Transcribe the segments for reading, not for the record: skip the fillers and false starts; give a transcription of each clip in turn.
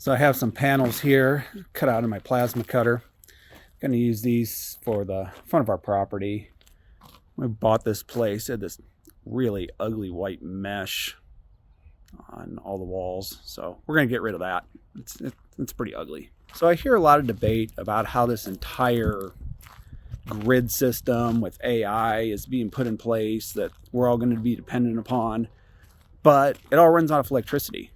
So I have some panels here cut out of my plasma cutter. Going to use these for the front of our property. We bought this place. It had this really ugly white mesh on all the walls. So we're going to get rid of that. It's pretty ugly. So I hear a lot of debate about how this entire grid system with AI is being put in place that we're all going to be dependent upon. But it all runs off electricity.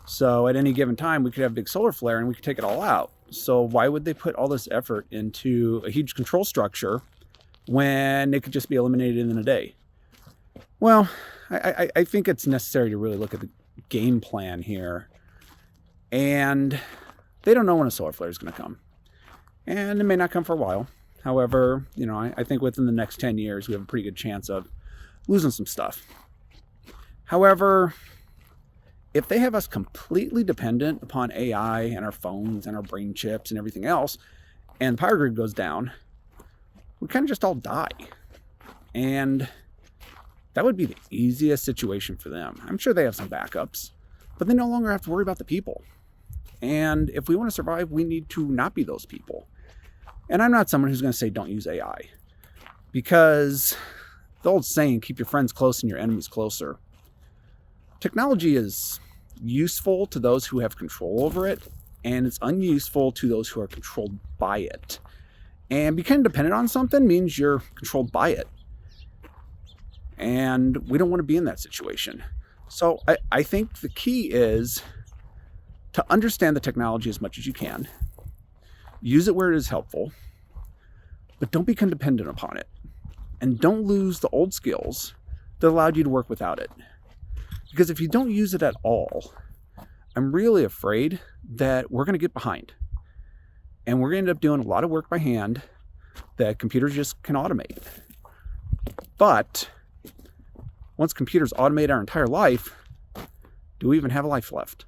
So at any given time, we could have a big solar flare and we could take it all out. So why would they put all this effort into a huge control structure when it could just be eliminated in a day? Well, I think it's necessary to really look at the game plan here. And they don't know when a solar flare is going to come. And it may not come for a while. However, I think within the next 10 years, we have a pretty good chance of losing some stuff. However, if they have us completely dependent upon AI and our phones and our brain chips and everything else, and the power grid goes down, we kind of just all die. And that would be the easiest situation for them. I'm sure they have some backups, but they no longer have to worry about the people. And if we want to survive, we need to not be those people. And I'm not someone who's going to say don't use AI, because the old saying, keep your friends close and your enemies closer. Technology is useful to those who have control over it, and it's unuseful to those who are controlled by it. And becoming dependent on something means you're controlled by it. And we don't want to be in that situation. So I think the key is to understand the technology as much as you can. Use it where it is helpful, but don't become dependent upon it. And don't lose the old skills that allowed you to work without it. Because if you don't use it at all, I'm really afraid that we're going to get behind. And we're going to end up doing a lot of work by hand that computers just can automate. But once computers automate our entire life, do we even have a life left?